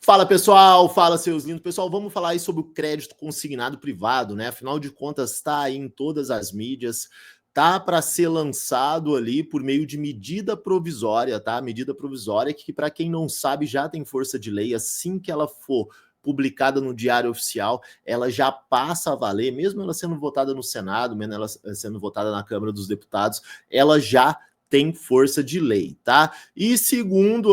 Fala pessoal, fala seus lindos. Pessoal, vamos falar aí sobre o crédito consignado privado, né? Afinal de contas, está aí em todas as mídias, tá para ser lançado ali por meio de medida provisória, tá? Medida provisória que, para quem não sabe, já tem força de lei. Assim que ela for publicada no Diário Oficial, ela já passa a valer, mesmo ela sendo votada no Senado, mesmo ela sendo votada na Câmara dos Deputados, ela já tem força de lei, tá? E segundo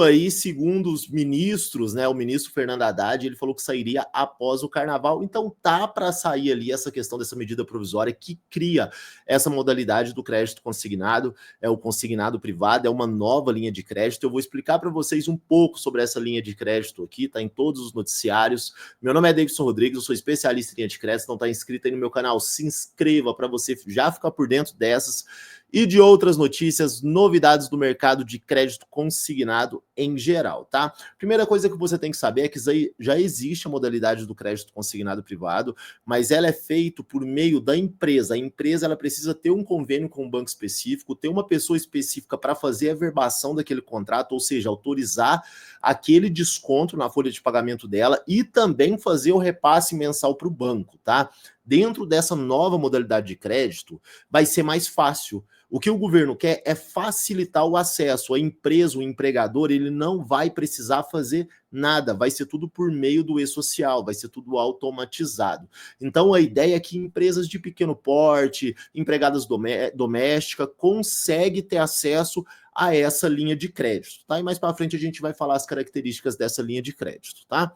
os ministros, né, o ministro Fernando Haddad, ele falou que sairia após o carnaval, então tá para sair ali essa questão dessa medida provisória que cria essa modalidade do crédito consignado, é o consignado privado, é uma nova linha de crédito. Eu vou explicar para vocês um pouco sobre essa linha de crédito aqui, tá em todos os noticiários. Meu nome é Davidson Rodrigues, eu sou especialista em linha de crédito, não tá inscrito aí no meu canal, se inscreva para você já ficar por dentro dessas e de outras notícias, novidades do mercado de crédito consignado em geral, tá? Primeira coisa que você tem que saber é que já existe a modalidade do crédito consignado privado, mas ela é feita por meio da empresa. A empresa ela precisa ter um convênio com um banco específico, ter uma pessoa específica para fazer a verbação daquele contrato, ou seja, autorizar aquele desconto na folha de pagamento dela e também fazer o repasse mensal para o banco, tá? Dentro dessa nova modalidade de crédito, vai ser mais fácil. O que o governo quer é facilitar o acesso. A empresa, o empregador, ele não vai precisar fazer nada, vai ser tudo por meio do e-social, vai ser tudo automatizado. Então a ideia é que empresas de pequeno porte, empregadas domésticas, conseguem ter acesso a essa linha de crédito, tá? E mais para frente a gente vai falar as características dessa linha de crédito, tá?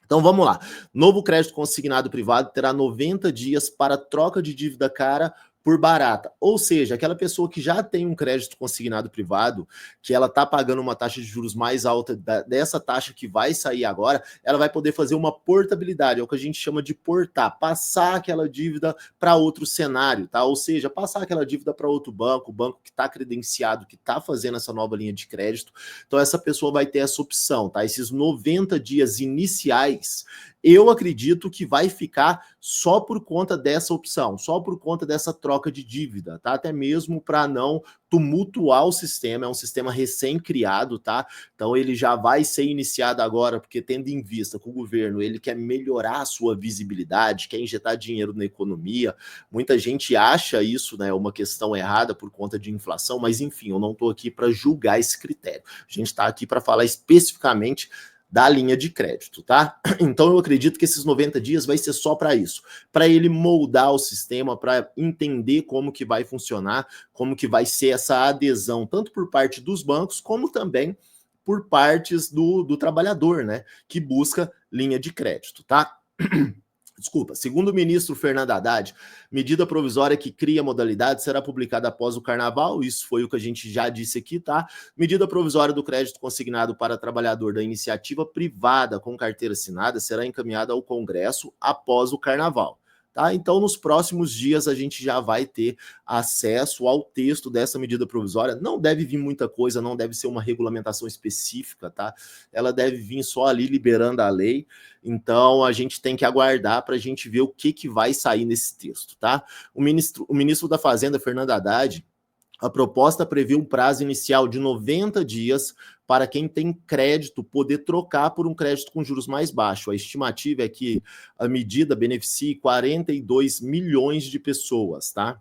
Então vamos lá. Novo crédito consignado privado terá 90 dias para troca de dívida cara por barata. Ou seja, aquela pessoa que já tem um crédito consignado privado, que ela está pagando uma taxa de juros mais alta dessa taxa que vai sair agora, ela vai poder fazer uma portabilidade, é o que a gente chama de portar, passar aquela dívida para outro cenário, tá? Ou seja, passar aquela dívida para outro banco, o banco que está credenciado, que está fazendo essa nova linha de crédito. Então essa pessoa vai ter essa opção, tá? Esses 90 dias iniciais, eu acredito que vai ficar só por conta dessa opção, só por conta dessa troca de dívida, tá? Até mesmo para não tumultuar o sistema, é um sistema recém-criado, tá? Então ele já vai ser iniciado agora, porque tendo em vista que o governo, ele quer melhorar a sua visibilidade, quer injetar dinheiro na economia. Muita gente acha isso, né, uma questão errada por conta de inflação, mas enfim, eu não estou aqui para julgar esse critério. A gente está aqui para falar especificamente da linha de crédito, tá? Então eu acredito que esses 90 dias vai ser só para isso, para ele moldar o sistema, para entender como que vai funcionar, como que vai ser essa adesão, tanto por parte dos bancos, como também por partes do trabalhador, né? Que busca linha de crédito, tá? Desculpa, segundo o ministro Fernando Haddad, medida provisória que cria a modalidade será publicada após o carnaval, isso foi o que a gente já disse aqui, tá? Medida provisória do crédito consignado para trabalhador da iniciativa privada com carteira assinada será encaminhada ao Congresso após o carnaval. Tá? Então, nos próximos dias, a gente já vai ter acesso ao texto dessa medida provisória. Não deve vir muita coisa, não deve ser uma regulamentação específica, tá? Ela deve vir só ali liberando a lei. Então, a gente tem que aguardar para a gente ver o que vai sair nesse texto, tá? O ministro da Fazenda, Fernando Haddad, a proposta prevê um prazo inicial de 90 dias para quem tem crédito poder trocar por um crédito com juros mais baixos. A estimativa é que a medida beneficie 42 milhões de pessoas, tá?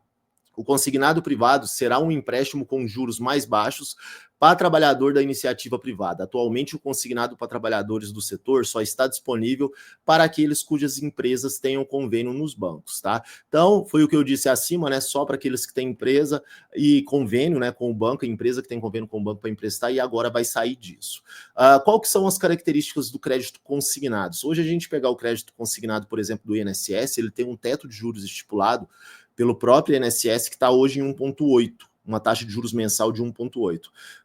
O consignado privado será um empréstimo com juros mais baixos para trabalhador da iniciativa privada. Atualmente, o consignado para trabalhadores do setor só está disponível para aqueles cujas empresas tenham convênio nos bancos, tá? Então, foi o que eu disse acima, né? Só para aqueles que têm empresa e convênio, né, com o banco, a empresa que tem convênio com o banco para emprestar, e agora vai sair disso. Qual que são as características do crédito consignado? Hoje, a gente pegar o crédito consignado, por exemplo, do INSS, ele tem um teto de juros estipulado pelo próprio INSS, que está hoje em 1,8, uma taxa de juros mensal de 1,8.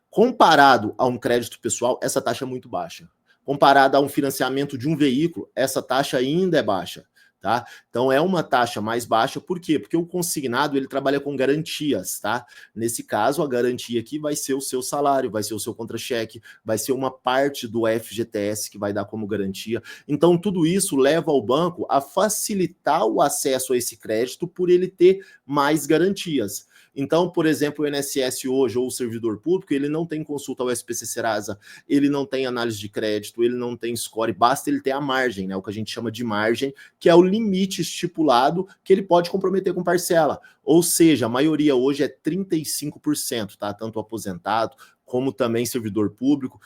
Comparado a um crédito pessoal, essa taxa é muito baixa. Comparado a um financiamento de um veículo, essa taxa ainda é baixa, tá? Então é uma taxa mais baixa, por quê? Porque o consignado, ele trabalha com garantias, tá? Nesse caso, a garantia aqui vai ser o seu salário, vai ser o seu contra-cheque, vai ser uma parte do FGTS que vai dar como garantia. Então tudo isso leva ao banco a facilitar o acesso a esse crédito por ele ter mais garantias. Então, por exemplo, o INSS hoje, ou o servidor público, ele não tem consulta ao SPC Serasa, ele não tem análise de crédito, ele não tem score, basta ele ter a margem, né? O que a gente chama de margem, que é o limite estipulado que ele pode comprometer com parcela. Ou seja, a maioria hoje é 35%, tá? Tanto aposentado como também servidor público.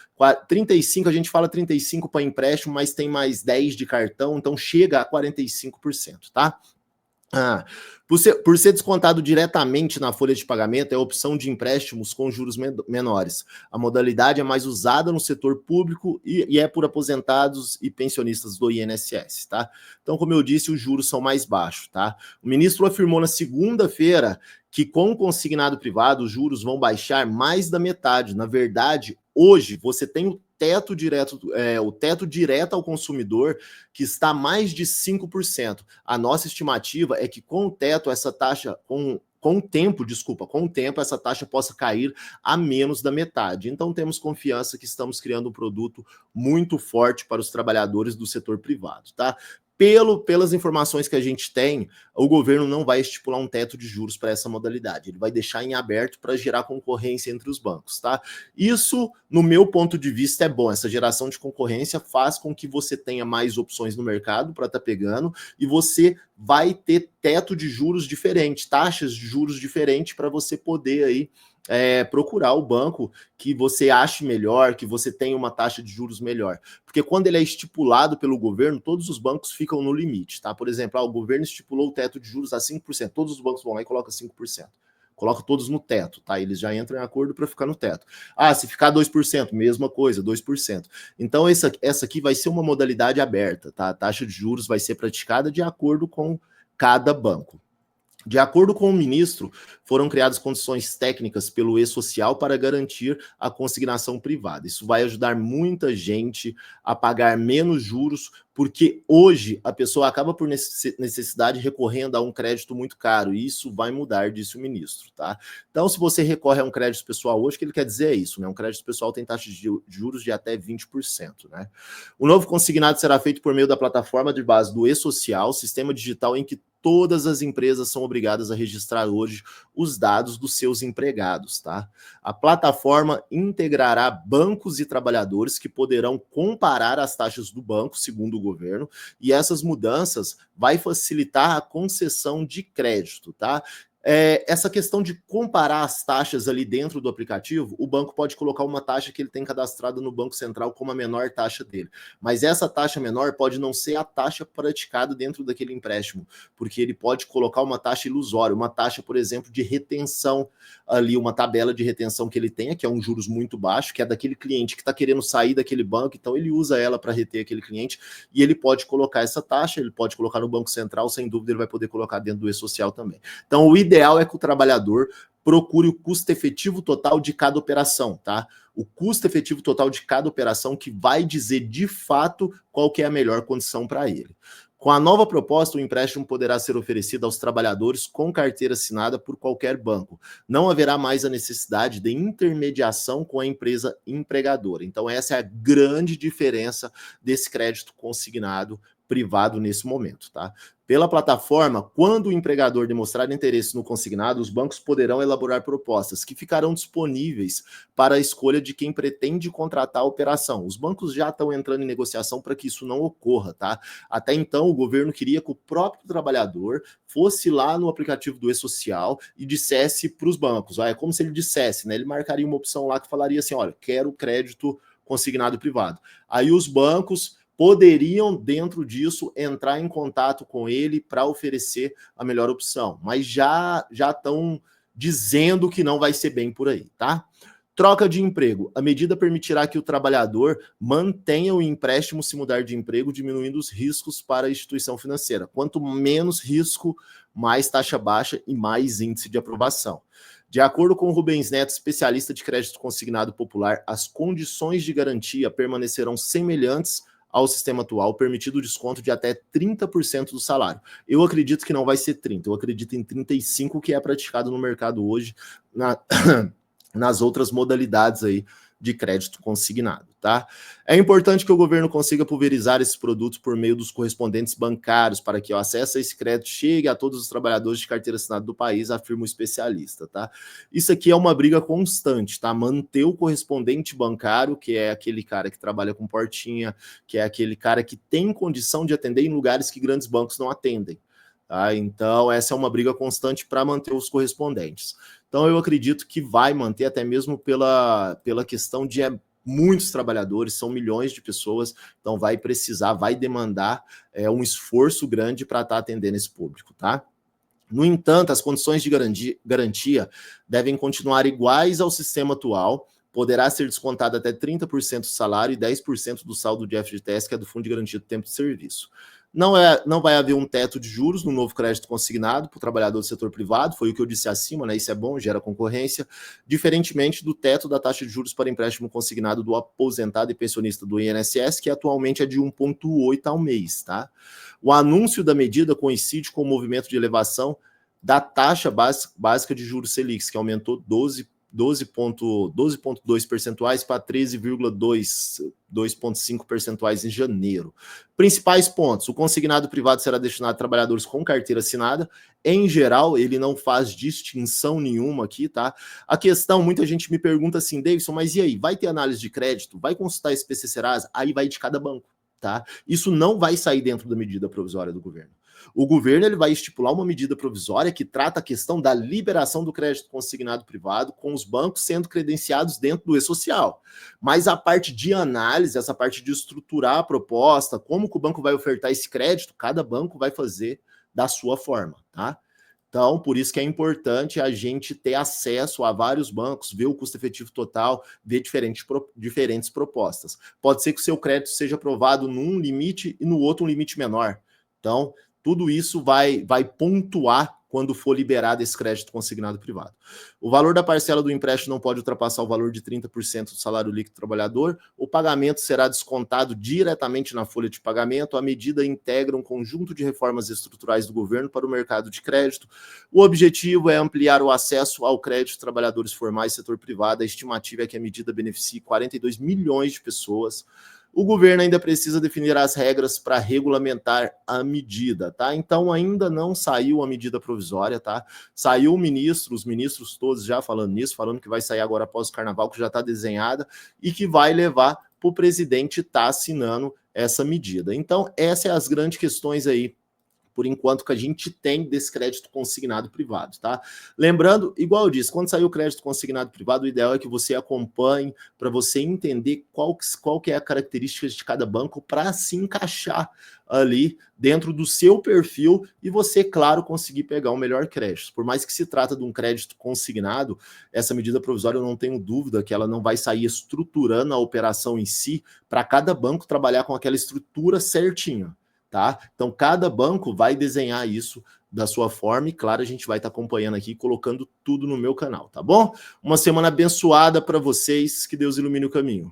35, a gente fala 35 para empréstimo, mas tem mais 10 de cartão, então chega a 45%, tá? Por ser descontado diretamente na folha de pagamento, é a opção de empréstimos com juros menores. A modalidade é mais usada no setor público e é por aposentados e pensionistas do INSS, tá? Então, como eu disse, os juros são mais baixos, tá? O ministro afirmou na segunda-feira que com o consignado privado os juros vão baixar mais da metade. Na verdade, hoje você tem o teto direto ao consumidor, que está mais de 5%. A nossa estimativa é que com o teto, essa taxa, com o tempo, essa taxa possa cair a menos da metade. Então, temos confiança que estamos criando um produto muito forte para os trabalhadores do setor privado, tá? Pelas informações que a gente tem, o governo não vai estipular um teto de juros para essa modalidade. Ele vai deixar em aberto para gerar concorrência entre os bancos, tá? Isso, no meu ponto de vista, é bom. Essa geração de concorrência faz com que você tenha mais opções no mercado para estar pegando e você vai ter teto de juros diferente, taxas de juros diferentes para você poder aí procurar o banco que você ache melhor, que você tenha uma taxa de juros melhor. Porque quando ele é estipulado pelo governo, todos os bancos ficam no limite, tá? Por exemplo, o governo estipulou o teto de juros a 5%, todos os bancos vão lá e colocam 5%. Coloca todos no teto, tá? Eles já entram em acordo para ficar no teto. Se ficar 2%, mesma coisa, 2%. Então, essa aqui vai ser uma modalidade aberta, tá? A taxa de juros vai ser praticada de acordo com cada banco. De acordo com o ministro, foram criadas condições técnicas pelo E-Social para garantir a consignação privada. Isso vai ajudar muita gente a pagar menos juros, porque hoje a pessoa acaba por necessidade recorrendo a um crédito muito caro, e isso vai mudar, disse o ministro, tá? Então, se você recorre a um crédito pessoal hoje, o que ele quer dizer é isso, né? Um crédito pessoal tem taxa de juros de até 20%, né? O novo consignado será feito por meio da plataforma de base do E-Social, sistema digital em que todas as empresas são obrigadas a registrar hoje os dados dos seus empregados, tá? A plataforma integrará bancos e trabalhadores que poderão comparar as taxas do banco, segundo o governo, e essas mudanças vai facilitar a concessão de crédito, tá? Essa questão de comparar as taxas ali dentro do aplicativo, o banco pode colocar uma taxa que ele tem cadastrada no Banco Central como a menor taxa dele. Mas essa taxa menor pode não ser a taxa praticada dentro daquele empréstimo, porque ele pode colocar uma taxa ilusória, uma taxa, por exemplo, de retenção ali, uma tabela de retenção que ele tenha, que é um juros muito baixo, que é daquele cliente que está querendo sair daquele banco, então ele usa ela para reter aquele cliente, e ele pode colocar essa taxa, ele pode colocar no Banco Central, sem dúvida ele vai poder colocar dentro do E-Social também. Então, o ideal é que o trabalhador procure o custo efetivo total de cada operação, tá? O custo efetivo total de cada operação que vai dizer de fato qual que é a melhor condição para ele. Com a nova proposta, o empréstimo poderá ser oferecido aos trabalhadores com carteira assinada por qualquer banco. Não haverá mais a necessidade de intermediação com a empresa empregadora. Então, essa é a grande diferença desse crédito consignado privado nesse momento, tá? Pela plataforma, quando o empregador demonstrar interesse no consignado, os bancos poderão elaborar propostas que ficarão disponíveis para a escolha de quem pretende contratar a operação. Os bancos já estão entrando em negociação para que isso não ocorra, tá? Até então, o governo queria que o próprio trabalhador fosse lá no aplicativo do E-Social e dissesse para os bancos, é como se ele dissesse, né? Ele marcaria uma opção lá que falaria assim, olha, quero crédito consignado privado. Aí os bancos poderiam, dentro disso, entrar em contato com ele para oferecer a melhor opção, mas já estão dizendo que não vai ser bem por aí, tá? Troca de emprego. A medida permitirá que o trabalhador mantenha o empréstimo se mudar de emprego, diminuindo os riscos para a instituição financeira. Quanto menos risco, mais taxa baixa e mais índice de aprovação. De acordo com o Rubens Neto, especialista de crédito consignado popular, as condições de garantia permanecerão semelhantes ao sistema atual, permitido o desconto de até 30% do salário. Eu acredito que não vai ser 30%, eu acredito em 35%, que é praticado no mercado hoje, nas outras modalidades aí de crédito consignado, tá? É importante que o governo consiga pulverizar esses produtos por meio dos correspondentes bancários para que o acesso a esse crédito chegue a todos os trabalhadores de carteira assinada do país, afirma o especialista, tá? Isso aqui é uma briga constante, tá? Manter o correspondente bancário, que é aquele cara que trabalha com portinha, que é aquele cara que tem condição de atender em lugares que grandes bancos não atendem. Tá? Então, essa é uma briga constante para manter os correspondentes. Então, eu acredito que vai manter, até mesmo pela questão de muitos trabalhadores, são milhões de pessoas, então vai precisar, vai demandar um esforço grande para estar atendendo esse público, tá? No entanto, as condições de garantia devem continuar iguais ao sistema atual, poderá ser descontado até 30% do salário e 10% do saldo de FGTS, que é do Fundo de Garantia do Tempo de Serviço. Não vai haver um teto de juros no novo crédito consignado para o trabalhador do setor privado, foi o que eu disse acima, né? Isso é bom, gera concorrência, diferentemente do teto da taxa de juros para empréstimo consignado do aposentado e pensionista do INSS, que atualmente é de 1,8 ao mês, tá? O anúncio da medida coincide com o movimento de elevação da taxa básica de juros Selic, que aumentou 12,2 percentuais para 13,2,5 percentuais em janeiro. Principais pontos: o consignado privado será destinado a trabalhadores com carteira assinada. Em geral, ele não faz distinção nenhuma aqui, tá? A questão, muita gente me pergunta assim, Davidson, mas e aí? Vai ter análise de crédito? Vai consultar SPC Serasa? Aí vai de cada banco, tá? Isso não vai sair dentro da medida provisória do governo. O governo ele vai estipular uma medida provisória que trata a questão da liberação do crédito consignado privado, com os bancos sendo credenciados dentro do E-Social. Mas a parte de análise, essa parte de estruturar a proposta, como que o banco vai ofertar esse crédito, cada banco vai fazer da sua forma, tá? Então, por isso que é importante a gente ter acesso a vários bancos, ver o custo efetivo total, ver diferentes propostas. Pode ser que o seu crédito seja aprovado num limite e no outro um limite menor. Então, tudo isso vai pontuar quando for liberado esse crédito consignado privado. O valor da parcela do empréstimo não pode ultrapassar o valor de 30% do salário líquido do trabalhador. O pagamento será descontado diretamente na folha de pagamento. A medida integra um conjunto de reformas estruturais do governo para o mercado de crédito. O objetivo é ampliar o acesso ao crédito de trabalhadores formais e setor privado. A estimativa é que a medida beneficie 42 milhões de pessoas. O governo ainda precisa definir as regras para regulamentar a medida, tá? Então ainda não saiu a medida provisória, tá? Saiu o ministro, os ministros todos já falando nisso, falando que vai sair agora após o carnaval, que já está desenhada, e que vai levar para o presidente estar assinando essa medida. Então, essas são as grandes questões aí, por enquanto, que a gente tem desse crédito consignado privado, tá? Lembrando, igual eu disse, quando sair o crédito consignado privado, o ideal é que você acompanhe para você entender qual que é a característica de cada banco para se encaixar ali dentro do seu perfil e você, claro, conseguir pegar o melhor crédito. Por mais que se trata de um crédito consignado, essa medida provisória eu não tenho dúvida que ela não vai sair estruturando a operação em si para cada banco trabalhar com aquela estrutura certinha. Tá? Então, cada banco vai desenhar isso da sua forma e, claro, a gente vai estar acompanhando aqui, colocando tudo no meu canal, tá bom? Uma semana abençoada para vocês, que Deus ilumine o caminho.